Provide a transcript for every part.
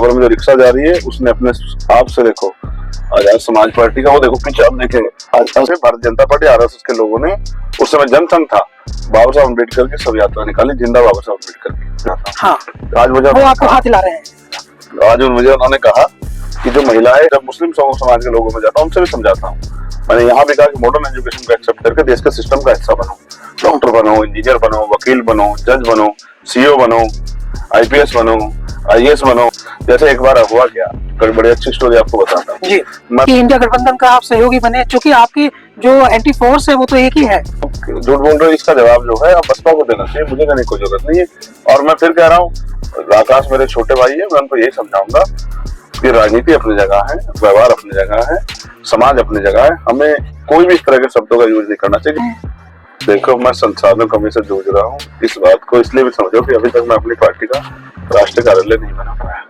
बराबर में जो रिक्शा जा रही है उसने अपने आप से देखो आजाद समाज पार्टी का वो देखो पीछे आप देखें आज भारतीय जनता पार्टी आरएसएस के लोगों ने उस समय जनसंघ था बाबा साहब अम्बेडकर की सब यात्रा निकाली जिंदा बाबा साहब अम्बेडकर की। हाँ, आज मुझे वो आपको हाथ हिला रहे हैं। आज मुझे उन्होंने कहा कि जो महिलाएं जब मुस्लिम समाज के लोगों में जाता हूँ उनसे भी समझाता हूँ। मैंने यहाँ भी कहा कि मॉडर्न एजुकेशन को एक्सेप्ट करके देश के सिस्टम का हिस्सा बनो, डॉक्टर बनो, इंजीनियर बनो, वकील बनो, जज बनो, सीईओ बनो, आईपीएस बनो, आईएएस बनो। जैसे एक बार हुआ क्या, बड़ी अच्छी स्टोरी आपको बताता हूँ जी कि इंडिया गठबंधन का आप सहयोगी बने, चूंकि आपकी जो एंटी फोर्स है वो तो एक ही है। झूठ बोल रहे हो, इसका जवाब जो है आप बसपा को देना चाहिए, मुझे देने की कोई जरूरत नहीं है। और मैं फिर कह रहा हूँ, आकाश मेरे छोटे भाई है, मैं उनको यही समझाऊंगा कि राजनीति अपनी जगह है, व्यवहार अपनी जगह है, समाज अपनी जगह है, हमें कोई भी इस तरह के शब्दों का यूज नहीं करना चाहिए। देखो मैं संसाधन कमी से जूझ रहा हूँ, इस बात को इसलिए भी समझो कि अभी तक मैं अपनी पार्टी का राष्ट्रीय कार्यालय नहीं बना पाया।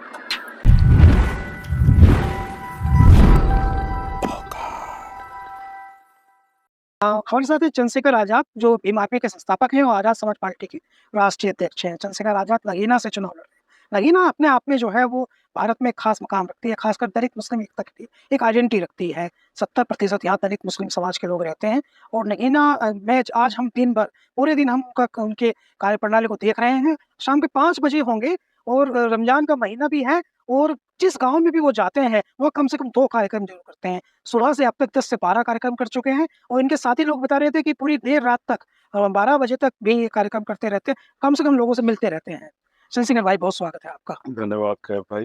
हमारे साथ है चंद्रशेखर आजाद, जो भीम आर्मी के संस्थापक हैं और आजाद समाज पार्टी के राष्ट्रीय अध्यक्ष हैं। चंद्रशेखर आजाद नगीना से चुनाव लड़ रहे हैं। नगीना अपने आप में जो है वो भारत में खास मकाम रखती है, खासकर दलित मुस्लिम एकता के लिए एक आइडेंटिटी रखती है। 70% यहाँ दलित मुस्लिम समाज के लोग रहते हैं और नगीना में आज हम दिन भर पूरे दिन हम उनके कार्यप्रणाली को देख रहे हैं। शाम के 5 बजे होंगे और रमजान का महीना भी है और जिस गांव में भी वो जाते हैं वो कम से कम 2 कार्यक्रम जरूर करते हैं। सुबह से अब तक 10 से 12 कार्यक्रम कर चुके हैं और इनके साथी लोग बता रहे थे कि पूरी देर रात तक 12 बजे तक भी ये कार्यक्रम करते रहते हैं, कम से कम लोगों से मिलते रहते हैं। चंद्रशेखर भाई बहुत स्वागत है आपका। धन्यवाद कैफ भाई।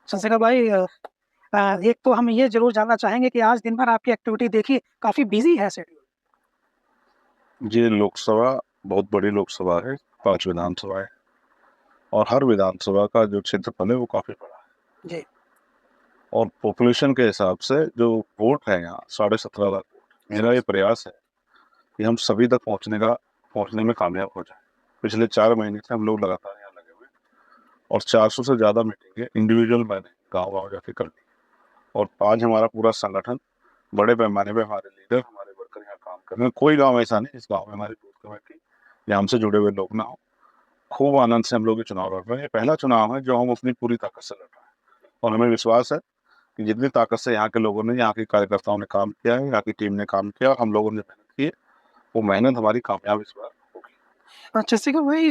चंद्रशेखर भाई एक तो हम ये जरूर जानना चाहेंगे कि आज दिन भर आपकी एक्टिविटी देखी, काफी बिजी है शेड्यूल। जी, लोकसभा बहुत बड़ी लोकसभा है, 5 विधानसभाएं और हर विधानसभा का जो क्षेत्रफल है वो काफी बड़ा है जी। और पॉपुलेशन के हिसाब से जो वोट है यहाँ 17.5 लाख। मेरा ये प्रयास है कि हम सभी तक पहुंचने में कामयाब हो जाए। पिछले 4 महीने से हम लोग लगातार यहाँ लगे हुए और 400 से ज्यादा मीटिंगें इंडिविजुअल मैंने गाँव जाके कर ली और आज हमारा पूरा संगठन बड़े पैमाने पे हमारे लीडर हमारे वर्कर यहाँ काम कर रहे हैं। कोई गाँव ऐसा नहीं इस गाँव में हमारी बूथ कमेटी या हमसे जुड़े हुए लोग ना हो। खूब आनंद से हम लोग ये चुनाव लड़ रहे हैं। ये पहला चुनाव है जो हम अपनी पूरी ताकत से लड़ रहे हैं और हमें विश्वास है कि जितनी ताकत से यहाँ के लोगों ने, यहाँ के कार्यकर्ताओं ने काम किया है, यहाँ की टीम ने काम किया और हम लोगों ने मेहनत की है, वो मेहनत हमारी कामयाब इस बार होगी। चंद्रशेखर भाई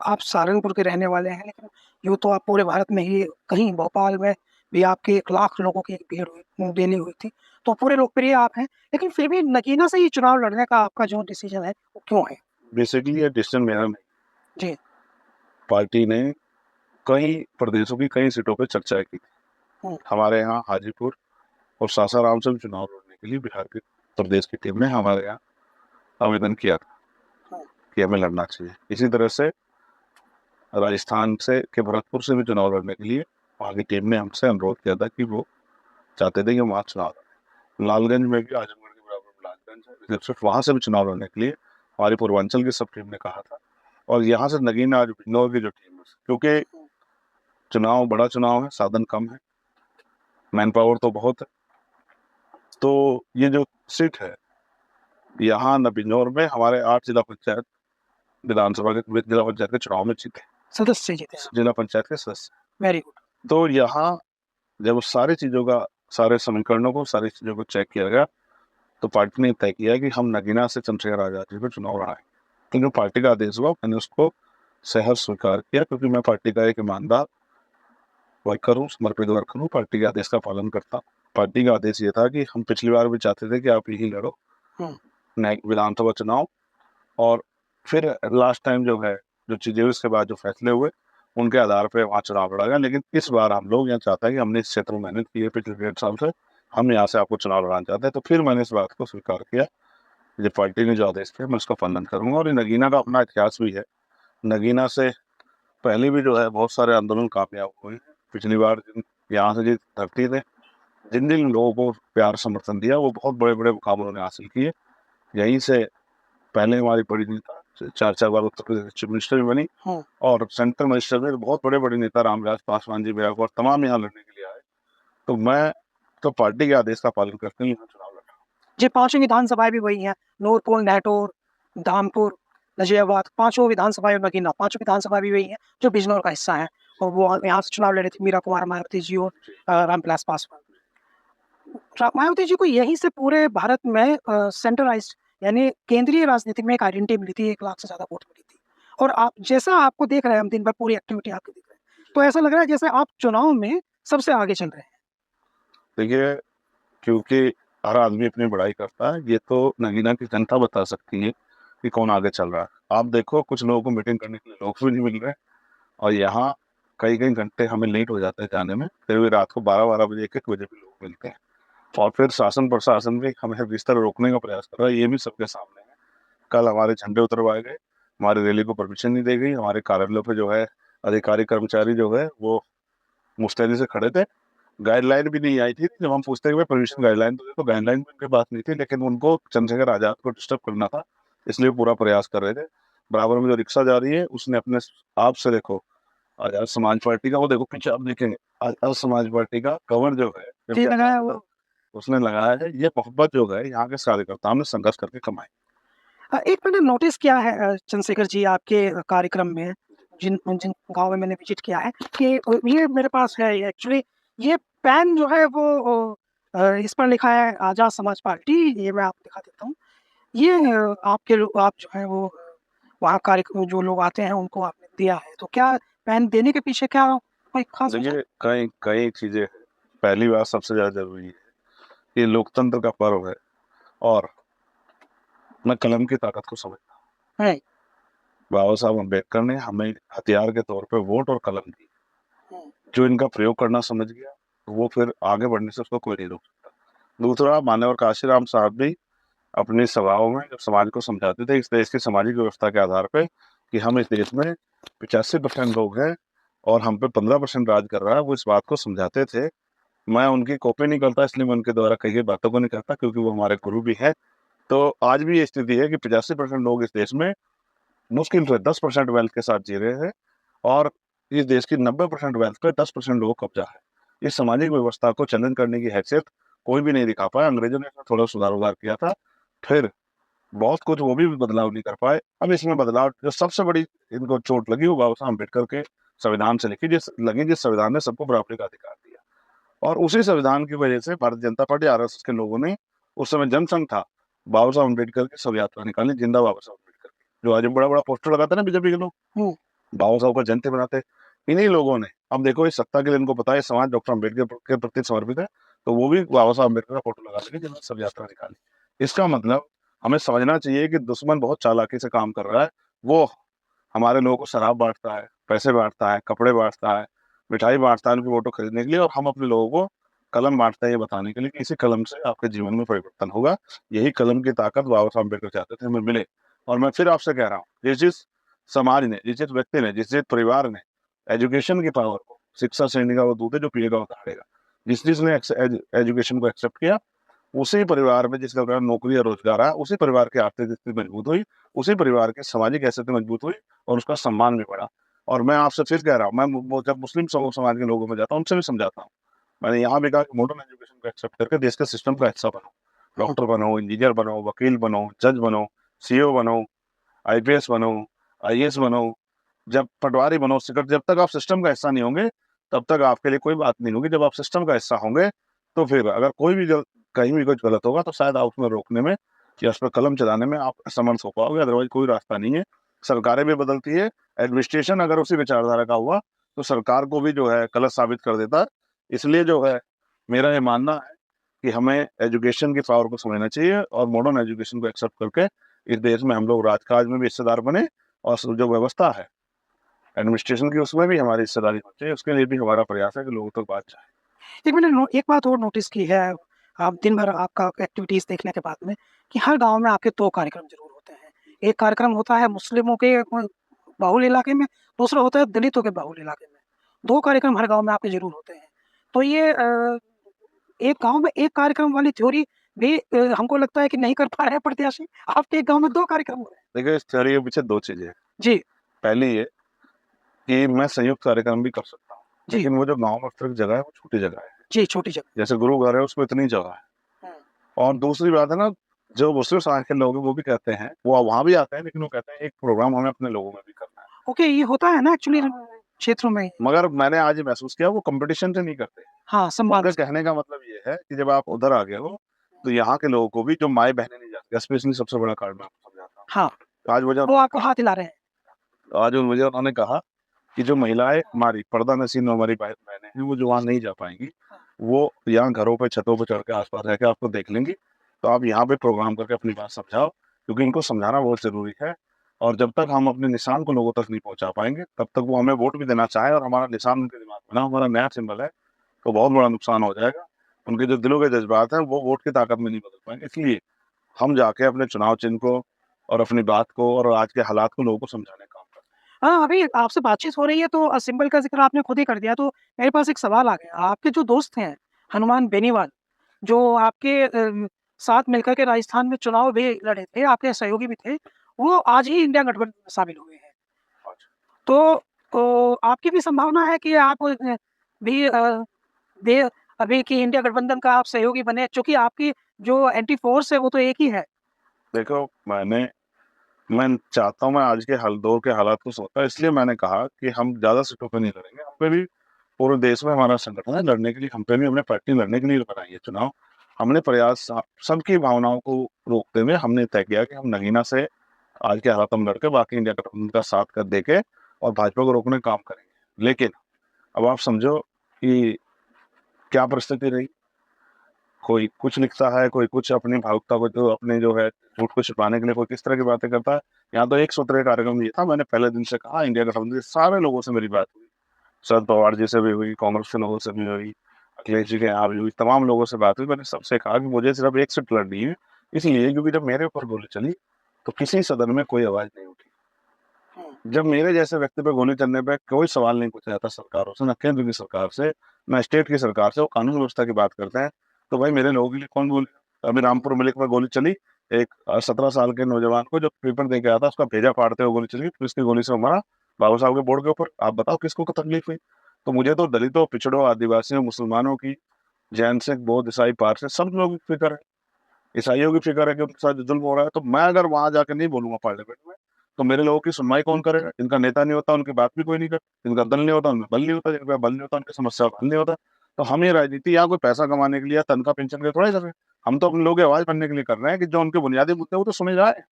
आप सहारनपुर के रहने वाले हैं, लेकिन यूँ तो आप पूरे भारत में ही कहीं भोपाल में भी आपके 1 लाख लोगों की एक भीड़ देनी हुई थी, तो पूरे लोकप्रिय आप हैं, लेकिन फिर भी नगीना से ये चुनाव लड़ने का आपका जो डिसीजन है वो क्यों है? बेसिकली ये डिसीजन मेरा नहीं, जी। पार्टी ने कई प्रदेशों की कई सीटों पर चर्चा की थी। हमारे यहाँ हाजीपुर और सासाराम से चुनाव लड़ने के लिए बिहार के प्रदेश की टीम ने हमारे यहाँ आवेदन किया था कि हमें लड़ना चाहिए। इसी तरह से राजस्थान से के भरतपुर से भी चुनाव लड़ने के लिए वहाँ की टीम ने हमसे अनुरोध किया था कि वो चाहते थे कि वहाँ चुनाव लड़े। लालगंज में भी आजमगढ़ के बराबर लालगंज है, सिर्फ वहाँ से भी चुनाव लड़ने के लिए हमारी पूर्वांचल की सब टीम ने कहा था और यहाँ से नगीना आज बिजनौर की जो टीम है, क्योंकि चुनाव बड़ा चुनाव है, साधन कम है, मैन पावर तो बहुत है, तो ये जो सीट है यहाँ बिजनौर में हमारे 8 जिला पंचायत विधानसभा के जिला पंचायत के चुनाव में जीते, सदस्य जीते, जिला पंचायत के सदस्य। Very good. तो यहाँ जब सारी चीजों का, सारे समीकरणों को, सारी चीजों को चेक किया गया तो पार्टी ने तय किया कि हम नगीना से चंद्रशेखर आजाद जी को चुनाव लड़ाएं। तो जो पार्टी का आदेश हुआ मैंने उसको सहर्ष स्वीकार किया, क्योंकि मैं पार्टी का एक ईमानदार वर्कर हूँ, समर्पित वर्कर हूँ, पार्टी के आदेश का पालन करता। पार्टी का आदेश ये था कि हम पिछली बार भी चाहते थे कि आप यही लड़ो विधानसभा चुनाव, और फिर लास्ट टाइम जो है जो चीजें उसके बाद जो फैसले हुए उनके आधार पर वहाँ चुनाव लड़ा गया। लेकिन इस बार हम लोग यहाँ चाहते हैं कि हमने इस क्षेत्र में मेहनत की है पिछले 1.5 साल से, हम यहाँ से आपको चुनाव लड़ाना चाहते हैं। तो फिर मैंने इस बात को स्वीकार किया, जब पार्टी ने जो आदेश किया मैं उसका पालन करूंगा। और नगीना का अपना इतिहास भी है। नगीना से पहले भी जो है बहुत सारे आंदोलन कामयाब हुए हैं। पिछली बार यहाँ से जिस धरती ने जिन जिन लोगों को प्यार समर्थन दिया वो बहुत बड़े बड़े मुकाम उन्होंने हासिल किए। यहीं से पहले हमारी बड़ी नेता 4 बार उत्तर प्रदेश चीफ मिनिस्टर भी बनी और सेंट्रल मिनिस्टर में बहुत बड़े बड़े नेता रामविलास पासवान जी और तमाम यहाँ लड़ने के लिए आए। तो मैं तो पार्टी के आदेश का पालन करते हुए चुनाव लड़ रहा हूँ। जी, 5 विधानसभाएं भी वही हैं, नूरपुर, नेटौर, धामपुर, नजीबाबाद, 5 विधानसभाएं नगीना, 5 विधानसभा भी वही हैं जो बिजनौर का हिस्सा है। और वो यहाँ से चुनाव लड़े थे, मीरा कुमार मायावती जी और रामविलास पासवान। मायावती जी को यहीं से पूरे भारत में सेंट्रलाइज्ड यानी केंद्रीय राजनीति में एक आइडेंटिटी मिली थी, 1 लाख से ज़्यादा वोट मिली थी। और आप जैसा आपको देख रहे हैं हम दिन भर पूरी एक्टिविटी आपकी देख रहे हैं, तो ऐसा लग रहा है जैसे आप चुनाव में सबसे आगे चल रहे हैं। देखिए, क्योंकि हर आदमी अपनी बड़ाई करता है, ये तो नगीना की जनता बता सकती है कि कौन आगे चल रहा है। आप देखो कुछ लोगों को मीटिंग करने के लिए लोग भी नहीं मिल रहे और यहाँ कई-कई घंटे हमें लेट हो जाता है जाने में, फिर भी रात को 12-12 बजे, 1-1 बजे भी लोग मिलते हैं। और फिर शासन प्रशासन भी हमें बिस्तर रोकने का प्रयास कर रहा है, ये भी सबके सामने है। कल हमारे झंडे उतरवाए गए, हमारी रैली को परमिशन नहीं दी गई, हमारे कार्यालयों पे जो है अधिकारी कर्मचारी जो है वो मुस्तैदी से खड़े थे। गाइडलाइन भी नहीं आई थी, जब हम पूछते हैं कि परमिशन गाइडलाइन तो गाइडलाइन भी उनके पास नहीं थी, लेकिन उनको चंद्रशेखर आजाद को डिस्टर्ब करना था, इसलिए पूरा प्रयास कर रहे थे। बराबर में जो रिक्शा जा रही है उसने अपने आप से देखो आजाद समाज पार्टी का, वो देखो पीछे आप देखेंगे आजाद समाज पार्टी का कवर जो है जी, लगाया वो। उसने लगाया है। ये मोहब्बत जो है यहाँ के कार्यकर्ताओं ने संघर्ष करके कमाई। एक मैंने नोटिस किया है चंद्रशेखर जी आपके कार्यक्रम में, जिन जिन गाँव में मैंने विज़िट किया है कि ये मेरे पास है ये एक्चुअली ये पेन जो है वो इस पर लिखा है आज़ाद समाज पार्टी, ये मैं आपको दिखा देता हूँ। ये आपके लो आप जो है वो वहाँ जो लोग आते हैं उनको आपने दिया है, तो क्या पेन देने के पीछे क्या कोई ख़ास वजह? देखिए कई कई चीजें हैं। पहली बात सबसे ज्यादा जरूरी है, ये लोकतंत्र का पर्व है और मैं कलम की ताकत को समझता हूँ। है। बाबा साहब अम्बेडकर ने हमें हथियार के तौर पे वोट और कलम दी। हुँ, जो इनका प्रयोग करना समझ गया तो वो फिर आगे बढ़ने से उसको कोई नहीं रोक सकता। दूसरा, मान्यवर काशीराम साहब भी अपनी सभाओं में जब समाज को समझाते थे इस देश की सामाजिक व्यवस्था के आधार पे कि हम इस देश में 85% लोग हैं और हम पे 15% राज कर रहा है, वो इस बात को समझाते थे। मैं उनकी कॉपी नहीं करता, इसलिए मैं उनके द्वारा कही गई बातों को नहीं करता, क्योंकि वो हमारे गुरु भी हैं। तो आज भी ये स्थिति है कि 85% लोग इस देश में मुश्किल से 10% वेल्थ के साथ जी रहे हैं और इस देश की 90% वेल्थ पे 10% लोगों को कब्जा है। इस सामाजिक व्यवस्था को चैलेंज करने की हैसियत कोई भी नहीं दिखा पाया। अंग्रेजों ने इसमें थोड़ा सुधार किया था, फिर बहुत कुछ वो भी बदलाव नहीं कर पाए। अब इसमें बदलाव जो सबसे बड़ी इनको चोट लगी वो बाबा साहब अम्बेडकर के संविधान से जिस संविधान ने सबको बराबरी का अधिकार दिया और उसी संविधान की वजह से भारतीय जनता पार्टी आरएसएस के लोगों ने उस समय जनसंघ था, बाबा साहब अम्बेडकर की शव यात्रा निकाली, जिंदा बाबा साहब अम्बेडकर की। जो आज बड़ा बड़ा पोस्टर लगाते हैं ना बीजेपी के लोग, हुँ, बाबा साहब का जयंती बनाते, इन्हीं लोगों ने, अब देखो इस सत्ता के लिए इनको पता है समाज डॉक्टर अम्बेडकर के प्रति समर्पित है, तो वो भी बाबा साहब अम्बेडकर का फोटो लगा के जिन्होंने शव यात्रा निकाली। इसका मतलब हमें समझना चाहिए कि दुश्मन बहुत चालाकी से काम कर रहा है। वो हमारे लोगों को शराब बांटता है, पैसे बांटता है, कपड़े बांटता है, मिठाई बांटता है उनकी वोटों खरीदने के लिए, और हम अपने लोगों को कलम बांटते हैं ये बताने के लिए कि इसी कलम से आपके जीवन में परिवर्तन होगा। यही कलम की ताकत बाबा साहब अम्बेडकर चाहते थे हमें मिले। और मैं फिर आपसे कह रहा हूँ, जिस समाज ने, जिस व्यक्ति ने, जिस परिवार ने एजुकेशन की पावर को, शिक्षा श्रेणी का वो दूध है जो पिएगा वो दहाड़ेगा, जिसने एजुकेशन को एक्सेप्ट किया, उसी परिवार में जिसका परिवार नौकरी या रोजगार है, उसी परिवार की आर्थिक स्थिति मजबूत हुई, उसी परिवार की सामाजिक हैसियत मजबूत हुई और उसका सम्मान भी बढ़ा। और मैं आपसे फिर कह रहा हूँ, मैं जब मुस्लिम समाज के लोगों में जाता हूँ उनसे भी समझाता हूँ। मैंने यहाँ भी कहा कि मॉडर्न एजुकेशन को एक्सेप्ट करके देश के सिस्टम का हिस्सा बनो, डॉक्टर बनो, इंजीनियर बनो, वकील बनो, जज बनो, सीईओ बनो, आईपीएस बनो, आईएएस बनो, जब पटवारी बनो, जब तक आप सिस्टम का हिस्सा नहीं होंगे तब तक आपके लिए कोई बात नहीं होगी। जब आप सिस्टम का हिस्सा होंगे तो फिर अगर कोई भी कहीं भी कुछ गलत होगा तो शायद आप उसमें रोकने में या उस पर कलम चलाने में आप असमर्थ हो पाओगे, अदरवाइज कोई रास्ता नहीं है। सरकारें भी बदलती है, एडमिनिस्ट्रेशन अगर उसी विचारधारा का हुआ तो सरकार को भी जो है गलत साबित कर देता है। इसलिए जो है मेरा ये मानना है कि हमें एजुकेशन की पावर को समझना चाहिए और मॉडर्न एजुकेशन को एक्सेप्ट करके इस देश में हम लोग राजकाज में भी हिस्सेदार बने और जो व्यवस्था है एडमिनिस्ट्रेशन की उसमें भी हमारी हिस्सेदारी होनी चाहिए। उसके लिए भी हमारा प्रयास है कि लोगों तक बात जाए। एक मैंने एक बात और नोटिस की है, आप दिन भर आपका एक्टिविटीज़ देखने के बाद में, कि हर गाँव में आपके 2 कार्यक्रम ज़रूर होते हैं। एक कार्यक्रम होता है मुस्लिमों के बाहुल इलाके में, दूसरा होता है दलितों के बाहुल इलाके में। 2 कार्यक्रम हर गाँव में आपके ज़रूर होते हैं। तो ये एक गाँव में 1 कार्यक्रम वाली थ्योरी भी हमको लगता है कि नहीं कर पा रहे हैं प्रत्याशी। आपके एक गाँव में 2 कार्यक्रम हो रहे हैं। देखिए इस थ्योरी के पीछे 2 चीजें हैं। जी, पहली ये कि मैं संयुक्त कार्यक्रम भी कर सकता हूँ, जी, लेकिन वो जो गाँव में अक्सर जगह है वो छोटी जगह है। जी, छोटी जगह। जैसे गुरु घर है उसमें इतनी जगह है। हुँ, और दूसरी बात है ना, जो मुस्लिम समाज के लोग हैं वो भी कहते हैं, वो वहाँ भी आते हैं लेकिन वो कहते हैं एक प्रोग्राम हमें अपने लोगों में भी करना है। ओके, ये होता है ना एक्चुअली। हाँ, क्षेत्रों में। मगर मैंने आज महसूस किया वो कंपटीशन से नहीं करते। हाँ, संवाद। उनके कहने का मतलब ये है कि जब आप उधर आ गए हो, तो यहाँ के लोगों को भी जो माएँ-बहनें नहीं जानती, स्पेशली सबसे बड़ा कारण मैं आपको समझाता हूँ। हाँ, आज मुझे वो आपको हाथ हिला रहे हैं। आज मुझे उन्होंने कहा कि जो महिलाएँ हमारी पर्दा-नशीन हमारी बहनें हैं, वो जो वहाँ नहीं जा पाएँगी, वो यहाँ घरों पे, छतों पे चढ़ के आस-पास रह के आपको देख लेंगी। तो आप यहाँ पे प्रोग्राम करके अपनी बात समझाओ, क्योंकि इनको समझाना बहुत ज़रूरी है। और जब तक हम अपने निशान को लोगों तक नहीं पहुँचा पाएँगे, तब तक वो हमें वोट भी देना चाहें और हमारा निशान उनके दिमाग में ना हमारा नया सिंबल है, तो बहुत बड़ा नुकसान हो जाएगा। उनके जो दिलों के जज़्बात हैं, वो वोट की ताकत में नहीं बदल पाएँगे। इसलिए हम जाके अपने चुनाव चिन्ह को और अपनी बात को और आज के हालात को लोगों को समझाने का काम करें। हाँ, अभी आपसे बातचीत हो रही है तो सिंबल का ज़िक्र आपने खुद ही कर दिया, तो मेरे पास एक सवाल आ गया। आपके जो दोस्त हैं, हनुमान बेनीवाल, जो आपके साथ मिलकर के राजस्थान में चुनाव भी लड़े थे, आपके सहयोगी भी थे, वो आज ही इंडिया गठबंधन में शामिल हुए हैं। तो आपकी भी संभावना है कि आप भी दे अभी कि इंडिया गठबंधन का आप सहयोगी बने, चूँकि आपकी जो एंटी फ़ोर्स है, वो तो एक ही है। देखो, मैं चाहता हूँ मैं आज के दौर के हालात को सोचा, इसलिए मैंने कहा कि हम ज़्यादा सीटों पे नहीं लड़ेंगे। हम पे भी पूरे देश में हमारा संगठन है लड़ने के लिए, हम पे भी हमने पार्टी लड़ने के लिए बनाई है चुनाव। हमने प्रयास सबकी भावनाओं को रोकते हुए हमने तय किया कि हम नगीना से आज के हालात में लड़के बाकी इंडिया गठबंधन का साथ कर देके और भाजपा को रोकने का काम करेंगे। लेकिन अब आप समझो कि क्या परिस्थिति रही। कोई कुछ लिखता है, कोई कुछ अपनी भावुकता को जो अपने जो है झूठ को छिपाने के लिए कोई किस तरह की बातें करता है। यहाँ तो एक सूत्रीय कार्यक्रम ये था, मैंने पहले दिन से कहा इंडिया गठबंधन के सारे लोगों से मेरी बात हुई। शरद पवार जी से भी हुई, कांग्रेस के लोगों से भी हुई, अखिलेश जी के यहाँ भी हुई, तमाम लोगों से बात हुई। मैंने सबसे कहा कि मुझे सिर्फ एक सीट लड़नी है, इसलिए क्योंकि जब मेरे ऊपर गोली चली, तो किसी सदन में कोई आवाज़ नहीं उठी। जब मेरे जैसे व्यक्ति पे गोली चलने पे कोई सवाल नहीं पूछा जाता सरकारों से, ना केंद्र की सरकार से, ना स्टेट की सरकार से, वो कानून व्यवस्था की बात करते हैं, तो भाई मेरे लोगों के लिए कौन बोलेगा? अभी रामपुर मिल्क में गोली चली, एक 17 साल के नौजवान को जो पेपर दे के आया था, उसका भेजा फाड़ते हुए गोली चली, पुलिस की गोली से वो मरा, बाबू साहब के बोर्ड के ऊपर। आप बताओ किसको तकलीफ हुई? तो मुझे तो दलितों, पिछड़ों, आदिवासियों, मुसलमानों की, जैन, सिख, बौद्ध, ईसाई, पारसी सब लोगों की फिक्र है। ईसाइयों की फिक्र है कि उनके साथ जुल्म हो रहा है, तो मैं अगर वहाँ जाके नहीं बोलूँगा पार्लियामेंट में, तो मेरे लोगों की सुनवाई कौन करेगा? जिनका नेता नहीं होता, उनकी बात भी कोई नहीं करता, जिनका दल नहीं होता, उनमें बल नहीं होता, जिनका बल नहीं होता, उनकी समस्या का हल नहीं होता। तो हम ये राजनीति या कोई पैसा कमाने के लिए या तनख्वाह पेंशन के लिए थोड़ा ही कर रहे हैं। हम तो अपने लोगों की आवाज़ बनने के लिए कर रहे हैं कि जो उनके बुनियादी मुद्दे हैं, वो तो सुने जाए।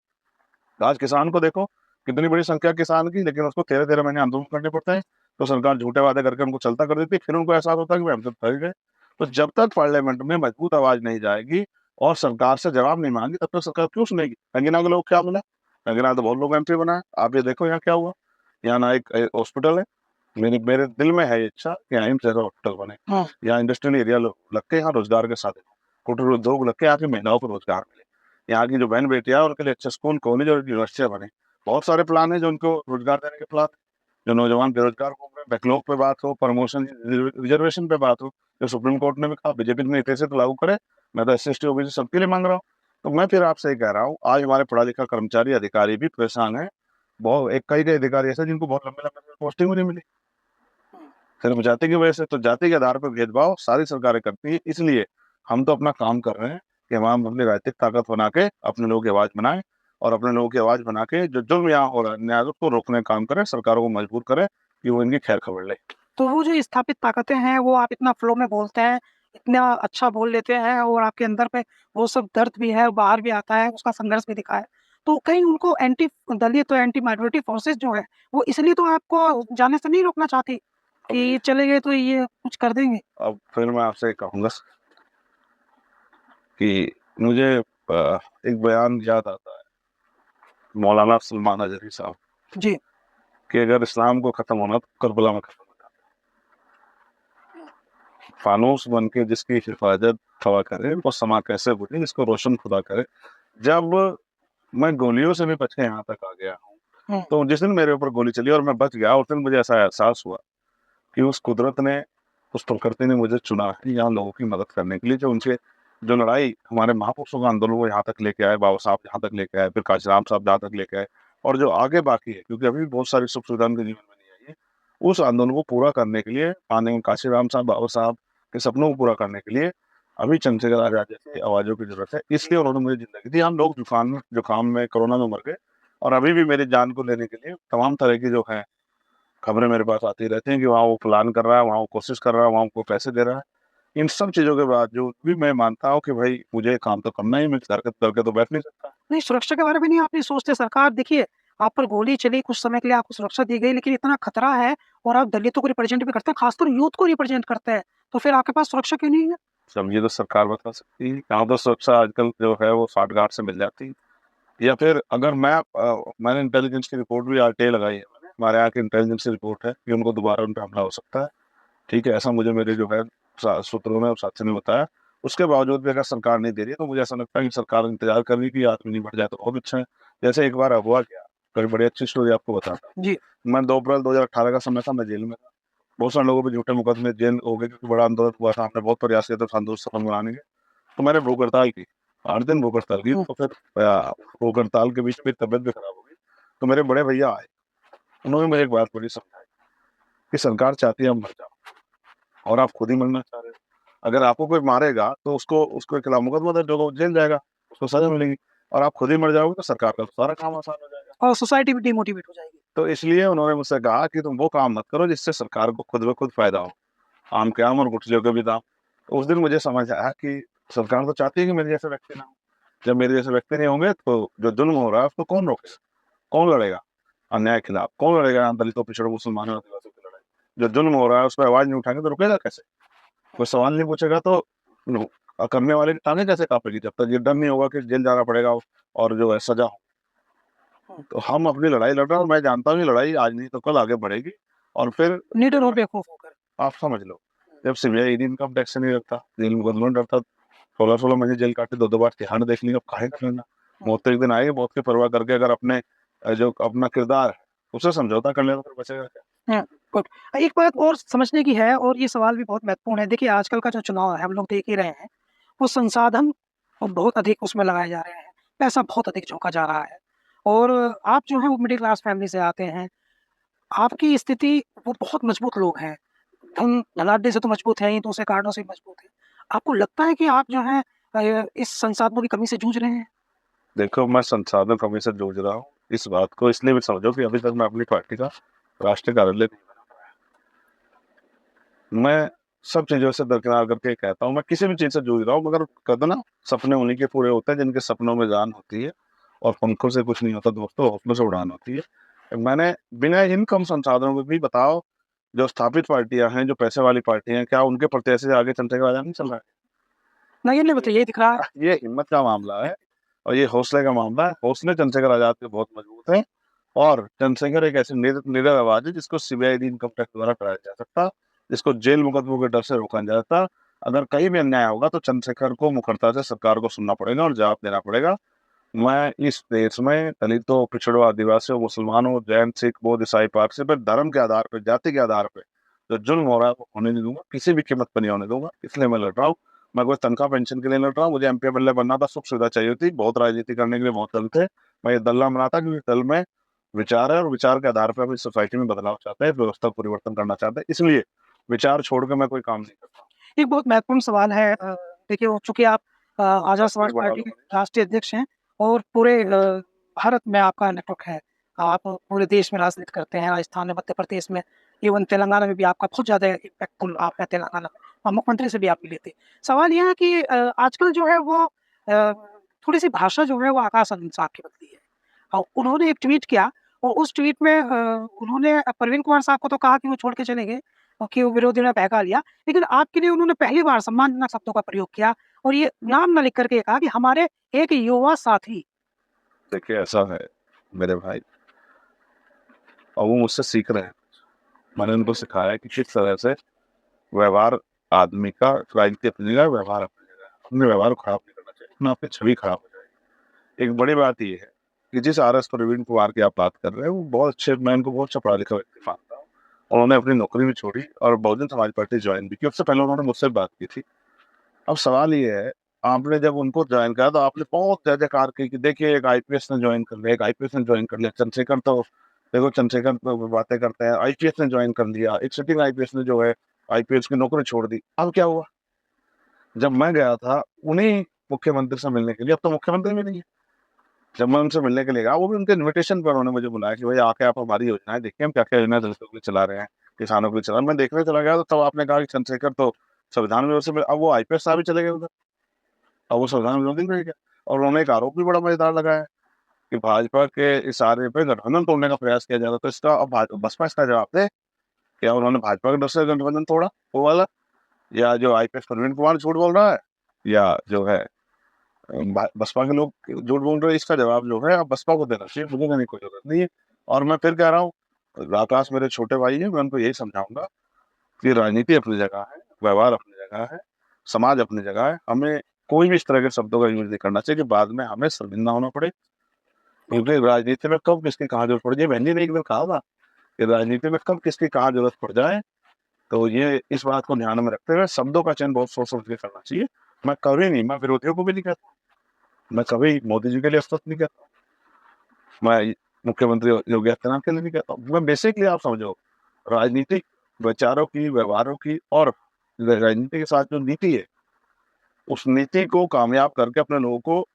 आज किसान को देखो, कितनी बड़ी संख्या किसान की, लेकिन उसको 13-13 महीने आंदोलन करने पड़ते हैं, तो सरकार झूठे वादे करके उनको चलता कर देती है, फिर उनको एहसास होता है कि भाई हम तो ठग गए। तो जब तक पार्लियामेंट में मजबूत आवाज़ नहीं जाएगी और सरकार से जवाब नहीं माँगी, तब तक सरकार क्यों सुनेगी? रंगीला के लोग क्या बोला? रंगीला तो बहुत लोग एमपी बना है, आप ये देखो यहाँ क्या हुआ? यहाँ ना एक हॉस्पिटल है, मेरे मेरे दिल में है ये इच्छा कि एम्स जैसा हॉस्पिटल बने। हाँ। यहाँ इंडस्ट्रियल एरिया लग के यहाँ रोजगार के साधन हो, कुटीर उद्योग लग के यहाँ की महिलाओं को रोजगार मिले। यहाँ की जो बहन बेटियाँ हैं उनके लिए अच्छे स्कूल, कॉलेज और यूनिवर्सिटियाँ बने। बहुत सारे प्लान हैं जो उनको रोजगार देने के प्लान हैं। जो नौजवान बेरोजगार घूम रहे हैं, बैकलॉग पे बात हो, प्रमोशन रिजर्वेशन पे बात हो, जो सुप्रीम कोर्ट ने भी कहा बीजेपी ने इतने से तो लागू करे, मैं तो एससी एसटी ओबीसी सबके लिए मांग रहा हूँ। तो मैं फिर आपसे ये कह रहा हूँ, आज हमारे पढ़ा लिखा कर्मचारी अधिकारी भी परेशान है। बहुत एक कई अधिकारी ऐसे जिनको बहुत लंबे लंबे पोस्टिंग भी नहीं मिली सिर्फ जाति की वजह से। तो जाति के आधार पर भेदभाव सारी सरकारें करती है, इसलिए हम तो अपना काम कर रहे हैं कि हम अपनी राजनीतिक ताकत बना के अपने लोगों की आवाज बनाएं और अपने लोगों की आवाज बना के जो जुल्म यहाँ हो रहा है न्याय को रोकने का काम करें, सरकारों को मजबूर करें कि वो इनकी खैर खबर ले। तो वो जो स्थापित ताकतें हैं, वो आप इतना फ्लो में बोलते हैं, इतना अच्छा बोल लेते हैं और आपके अंदर पे वो सब दर्द भी है, बाहर भी आता है, उसका संघर्ष भी दिखा है। तो कहीं उनको एंटी दलित, एंटी माइनॉरिटी फोर्सेस जो है, वो इसलिए तो आपको जाने से नहीं रोकना चाहती कि चले गए तो ये कुछ कर देंगे? अब फिर मैं आपसे कहूँगा कि मुझे एक बयान याद आता है मौलाना सलमान अजहरी साहब जी। कि अगर इस्लाम को खत्म होना तो करबला में खत्म हो जाता है। फानूस बन के जिसकी हिफाजत खवा करे वो समा कैसे बुझे जिसको रोशन खुदा करे। जब मैं गोलियों से भी बच के यहाँ तक आ गया हूँ, तो जिस दिन मेरे ऊपर गोली चली और मैं बच गया, उस दिन मुझे ऐसा एहसास हुआ कि उस कुदरत ने, उस प्रकृति ने मुझे चुना है यहाँ लोगों की मदद करने के लिए। जो उनके जो लड़ाई हमारे महापुरुषों का आंदोलन वो यहाँ तक लेके आए, बाबा साहब यहाँ तक लेके आए, फिर काशीराम साहब जहाँ तक लेके आए, और जो आगे बाकी है क्योंकि अभी भी बहुत सारी सुख सुविधा उनके जीवन में नहीं आई है, उस आंदोलन को पूरा करने के लिए आने में काशीराम साहब, बाबा साहब के सपनों को पूरा करने के लिए अभी चंद्रशेखर आजाद जैसी आवाजों की जरूरत है। इसलिए उन्होंने मुझे जिंदगी दी। हम लोग जुकाम में कोरोना में मर गए और अभी भी मेरी जान को लेने के लिए तमाम तरह की जो है खबरें मेरे पास आती रहती हैं कि वहाँ वो प्लान कर रहा है, वहाँ वो कोशिश कर रहा है, वहाँ उनको पैसे दे रहा है। इन सब चीज़ों के बावजूद भी मैं मानता हूँ कि भाई मुझे काम तो करना ही है, मैं घर के करके तो बैठ नहीं सकता। नहीं, सुरक्षा के बारे में नहीं आप नहीं सोचते? सरकार देखिए, आप पर गोली चली, कुछ समय के लिए आपको सुरक्षा दी गई, लेकिन इतना खतरा है और आप दलितों को रिप्रेजेंट भी करते हैं, खासकर यूथ को रिप्रेजेंट करते हैं, तो फिर आपके पास सुरक्षा क्यों नहीं है? सब ये तो सरकार बता सकती है। यहाँ तो सुरक्षा आजकल जो है वो साठगांठ से मिल जाती है। या फिर अगर मैंने इंटेलिजेंस की रिपोर्ट भी आरटीआई लगाई है, हमारे यहाँ की इंटेलिजेंस की रिपोर्ट है कि उनको दोबारा उन पे हमला हो सकता है। ठीक है, ऐसा मुझे मेरे जो है सूत्रों ने और साथियों ने बताया। उसके बावजूद भी अगर सरकार नहीं दे रही है तो मुझे ऐसा लगता है कि सरकार इंतजार कर रही है कि आदमी नहीं बढ़ जाए तो बहुत अच्छा है। जैसे एक बार हुआ क्या, बड़ी बड़ी अच्छी स्टोरी आपको बताता हूँ। जी। मैं 2 अप्रैल 2018 का समय था, मैं जेल में था। बहुत सारे लोगों पे झूठे मुकदमे जेल हो गए क्योंकि बड़ा आंदोलन हुआ था, हमने बहुत प्रयास किया था शांति सफल बनाने के। तो मैंने भूख हड़ताल की, 8 दिन भूख हड़ताल की। तो फिर भूख हड़ताल के बीच मेरी तबीयत भी खराब हो गई। तो मेरे बड़े भैया आए, उन्होंने मुझे एक बात बड़ी समझाई कि सरकार चाहती है हम मर जाओ और आप खुद ही मरना चाह रहे हो। अगर आपको कोई मारेगा तो उसको उसके खिलाफ मुकदमा दर्ज होगा, वो जेल जाएगा, उसको सजा मिलेगी। और आप खुद ही मर जाओगे तो सरकार का सारा काम आसान हो जाएगा। और सोसाइटी भी डिमोटिवेट हो जाएगी। तो इसलिए उन्होंने मुझसे कहा कि तुम वो काम मत करो जिससे सरकार को खुद ब खुद फायदा हो, आम के आम और गुठलियों के भी दाम। तो उस दिन मुझे समझ आया कि सरकार तो चाहती है कि मेरे जैसे व्यक्ति ना हो। जब मेरे जैसे व्यक्ति नहीं होंगे तो जो जुल्म हो रहा है उसको कौन रोकेगा, कौन लड़ेगा अन्याय के खिलाफ, कौन लड़ेगा दलितों, पिछड़ों, मुसलमानों, आदिवासियों की लड़ाई। जो जुल्म हो रहा है उस पर आवाज नहीं उठाएंगे तो रुकेगा कैसे? कोई सवाल नहीं पूछेगा तो करने वाले की टांगे कैसे कांपेगी जब तक ये डर नहीं होगा कि जेल जाना पड़ेगा और जो है सजा हो। तो हम अपनी लड़ाई लड़ रहे हैं और मैं जानता हूँ ये लड़ाई आज नहीं तो कल आगे बढ़ेगी। और फिर निडर और बेखौफ होकर। आप समझ लो, जब सीबीआई ईडी इनकम टैक्स से नहीं डरता, जेल मुकदमा नहीं डरता, 16-16 महीने जेल काटे, 2-2 बार तिहाड़ देख ली, अब काहे कर लेना? मौत तो एक दिन आएगी, मौत की परवाह करके अगर अपने जो अपना किरदार है उससे समझौता कर लेना फिर बचेगा क्या? हाँ, गुड। एक बात और समझने की है और ये सवाल भी बहुत महत्वपूर्ण है। देखिए, आजकल का जो चुनाव है, हम लोग देख ही रहे हैं, वो संसाधन बहुत अधिक उसमें लगाए जा रहे हैं, पैसा बहुत अधिक झोंका जा रहा है और आप जो हैं वो मिडिल क्लास फैमिली से आते हैं, आपकी स्थिति वो बहुत मजबूत लोग हैं, धनाढ्य से तो मजबूत हैं ही, दूसरे कारणों से भी मजबूत हैं। आपको लगता है कि आप जो हैं इस संसाधनों की कमी से जूझ रहे हैं? देखो, मैं संसाधन कमी से जूझ रहा हूँ, इस बात को इसलिए भी समझो कि अभी तक मैं अपनी पार्टी का राष्ट्रीय कार्यालय नहीं बना पाया। मैं सब चीज़ों से दरकिनार करके कहता हूँ, मैं किसी भी चीज़ से जूझ रहा हूँ, मगर कहते ना, सपने उन्हीं के पूरे होते हैं जिनके सपनों में जान होती है और पंखों से कुछ नहीं होता दोस्तों, हौसलों से उड़ान होती है। मैंने बिना इन कम संसाधनों के भी बताओ, जो स्थापित पार्टियाँ हैं, जो पैसे वाली पार्टियाँ हैं, क्या उनके प्रत्याशी से आगे चंद्रशेखर आज़ाद नहीं चल रहा है? नहीं, नहीं बताइए, यही दिख रहा है। ये हिम्मत का मामला है और ये हौसले का मामला है। हौसले चंद्रशेखर आज़ाद के बहुत मजबूत हैं और चंद्रशेखर एक ऐसी निडर आवाज़ है जिसको सीबीआई इनकम टैक्स द्वारा कराया जा सकता, जिसको जेल मुकदमों के डर से रोका नहीं जा सकता। अगर कहीं भी अन्याय होगा तो चंद्रशेखर को मुखरता से सरकार को सुनना पड़ेगा और जवाब देना पड़ेगा। मैं इस देश में दलितों, पिछड़ों, आदिवासियों, मुसलमानों, जैन, सिख, बौद्ध, ईसाई, पारसी पर धर्म के आधार पर, जाति के आधार पर जो जुल्म हो रहा है वो होने नहीं दूंगा, किसी भी कीमत पर नहीं होने दूंगा। इसलिए मैं लड़ रहा हूँ। मैं कोई तनख्वाह पेंशन के लिए लड़ रहा हूँ, मुझे एमपी एमएलए बनना था, सुख सुविधा चाहिए थी, बहुत राजनीति करने के लिए बहुत दल थे। मैं ये दल ना बनाता क्योंकि दल में विचार है और विचार के आधार पर अपनी सोसाइटी में बदलाव चाहते हैं, व्यवस्था को परिवर्तन करना चाहते हैं। इसलिए विचार छोड़ के मैं कोई काम नहीं करता। एक बहुत महत्वपूर्ण सवाल है। देखिए, वो चूँकि आप आज़ाद समाज बढ़ा पार्टी लो के मुझे। राष्ट्रीय अध्यक्ष हैं और पूरे भारत में आपका नेटवर्क है। आप पूरे देश में राजनीति करते हैं, राजस्थान में, मध्य प्रदेश में, इवन तेलंगाना में भी आपका बहुत ज़्यादा इम्पैक्टफुल आप हैं तेलंगाना में और मुख्यमंत्री से भी आप मिले थे। सवाल ये है कि आजकल जो है वो थोड़ी-सी भाषा जो है वो आकाश इंसाफ की बदली है। और उन्होंने एक ट्वीट किया और उस ट्वीट में उन्होंने परवीन कुमार साहब को तो कहा कि वो छोड़ के चले गए और कि वो विरोधियों ने बहका लिया। लेकिन आपके लिए उन्होंने पहली बार सम्मानजनक शब्दों का प्रयोग किया और ये नाम ना लिख कर के कहा कि हमारे एक युवा साथी। देखिए, ऐसा है मेरे भाई, और वो मुझसे सीख रहे हैं। मैंने उनको सिखाया कि किस तरह से व्यवहार आदमी का, राजनीति अपनी जगह, व्यवहार अपनी जगह, अपने व्यवहार को खराब नहीं करना चाहिए, ना आपकी छवि खराब हो जाएगी। एक बड़ी बात ये है कि जिस आरएस प्रवीण कुमार की आप बात कर रहे हैं वो बहुत अच्छे, मैं उनको बहुत अच्छा पढ़ा लिखा व्यक्ति मानता हूँ। उन्होंने अपनी नौकरी भी छोड़ी और बहुजन समाज पार्टी ज्वाइन भी की। उससे पहले उन्होंने मुझसे बात की थी। अब सवाल ये है, आपने जब उनको ज्वाइन करा तो आपने बहुत जय जयकार की कि देखिए एक आईपीएस ने ज्वाइन कर लिया, एक आईपीएस ने ज्वाइन कर लिया। चंद्रशेखर तो देखो, चंद्रशेखर तो बातें करते हैं, आईपीएस ने ज्वाइन कर लिया, एक सिटिंग आईपीएस ने जो है आईपीएस की नौकरी छोड़ दी। अब क्या हुआ? जब मैं गया था उन्हीं मुख्यमंत्री से मिलने के लिए, अब तो मुख्यमंत्री भी नहीं है। जब मैं उनसे मिलने के लिए गया, वो भी उनके इन्विटेशन पर उन्होंने मुझे बुलाया कि भाई आके आप हमारी योजनाएं देखिए, हम क्या-क्या योजना दलितों के लिए चला रहे हैं, किसानों के लिए चला रहे हैं। मैं देखने चला गया तो तब आपने कहा कि चंद्रशेखर तो संविधान विरोध से अब वो आईपीएस साहब ही चले गए उधर, अब वो संविधान विरोधी नहीं रह गया। और उन्होंने एक आरोप भी बड़ा मजेदार लगाया कि भाजपा के इशारे पे गठबंधन तोड़ने का प्रयास किया जा रहा था। तो इसका अब बसपा इसका जवाब दे, क्या उन्होंने भाजपा के डर से गठबंधन तोड़ा वो वाला, या जो आईपीएस प्रवीण कुमार झूठ बोल रहा है, या जो है बसपा के लोग झूठ बोल रहे हैं? इसका जवाब जो है अब बसपा को देना चाहिए, मुझे देने की कोई जरूरत नहीं है। और मैं फिर कह रहा हूँ, आकाश मेरे छोटे भाई है, मैं उनको यही समझाऊंगा कि राजनीति अपनी जगह है, व्यवहार अपनी जगह है, समाज अपनी जगह है। हमें कोई भी इस तरह के शब्दों का यूज नहीं करना चाहिए कि बाद में हमें शर्मिंदा होना पड़े, क्योंकि राजनीति में कब किसकी कहाँ जरूरत पड़ जाए, बहन जी ने एक दिन कहा था कि राजनीति में कब किसकी कहाँ जरूरत पड़ जाए, तो ये इस बात को ध्यान में रखते हुए शब्दों का चयन बहुत सोच समझ के करना चाहिए। मैं कभी नहीं, मैं विरोधियों को भी नहीं कहता, मैं कभी मोदी जी के लिए अस्वस्थ नहीं कहता, मैं मुख्यमंत्री योगी आदित्यनाथ के लिए नहीं कहता। मैं बेसिकली आप समझो, राजनीतिक विचारों की, व्यवहारों की और राजनीति के साथ जो नीति है, उस नीति को कामयाब करके अपने लोगों को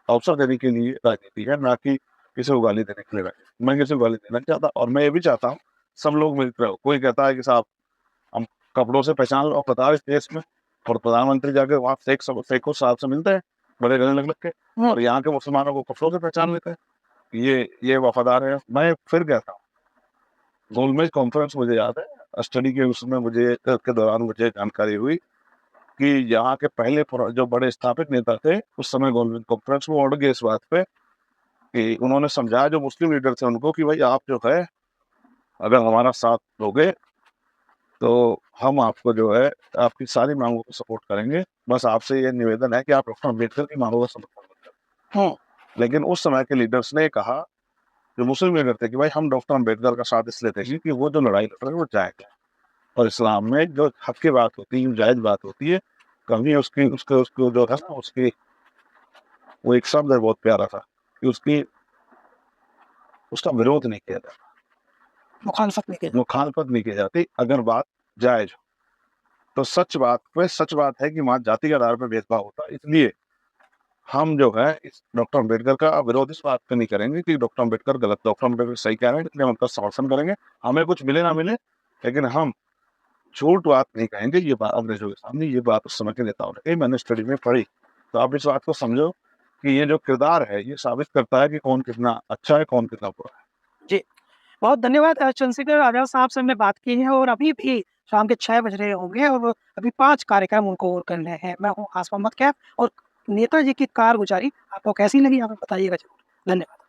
अवसर देने के लिए राजनीति है, ना कि किसी को गाली देने के लिए राजनीति। मैं किसी को गाली देना नहीं चाहता, और मैं ये भी चाहता हूँ सब लोग मिलकर हो। कोई कहता है कि साहब हम कपड़ों से पहचान लो पता इस देश में, और प्रधानमंत्री जाके वहाँ फेको साहब से मिलते हैं बड़े गले लग के, और यहाँ के मुसलमानों को कपड़ों से पहचान लेते हैं, ये वफादार है। मैं फिर कहता हूँ, गोलमेज कॉन्फ्रेंस मुझे याद है, स्टडी के उसमें मुझे के दौरान मुझे जानकारी हुई कि यहाँ के पहले जो बड़े स्थापित नेता थे उस समय गोलमेज कॉन्फ्रेंस में अड़ गए इस बात पे कि उन्होंने समझाया जो मुस्लिम लीडर थे उनको कि भाई आप जो है अगर हमारा साथ दोगे तो हम आपको जो है आपकी सारी मांगों को सपोर्ट करेंगे, बस आपसे ये निवेदन है कि आप डॉक्टर अम्बेडकर की मांगों का समर्थन मत करें। लेकिन उस समय के लीडर्स ने कहा, जो मुस्लिम लीडर थे, कि भाई हम डॉक्टर अम्बेडकर का साथ इसलिए देंगे कि वो जो लड़ाई लड़ रहे हैं वो जायज है, और इस्लाम में जो हक की बात होती है, जायज बात होती है, कभी उसकी उसको जो है ना, उसकी वो एक शब्द है बहुत प्यारा था कि उसका विरोध नहीं किया जाता, मुखालफत नहीं की जाती अगर बात जायज हो। तो सच बात है कि वहाँ जाति के आधार पर भेदभाव होता है, इसलिए हम जो है इस डॉक्टर अम्बेडकर का विरोध इस बात पे नहीं करेंगे कि डॉक्टर अम्बेडकर गलत, डॉक्टर अम्बेडकर सही कह रहे हैं, इसलिए हम उनका समर्थन करेंगे, हमें कुछ मिले ना मिले, लेकिन हम झूठ बात नहीं कहेंगे। ये बात अंग्रेजों के सामने, ये बात उस समय के नेताओं ने कही, मैंने स्टडी में पढ़ी। तो आप इस बात को समझो कि ये जो किरदार है ये साबित करता है कि कौन कितना अच्छा है, कौन कितना बुरा है। जी, बहुत धन्यवाद। चंद्रशेखर आज़ाद साहब से हमने बात की है और अभी भी शाम के 6 बज रहे होंगे और अभी 5 कार्यक्रम उनको और करने हैं। मैं हूँ आसफ मोहम्मद कैफ और नेताजी की कारगुजारी आपको कैसी लगी आप बताइएगा ज़रूर। धन्यवाद।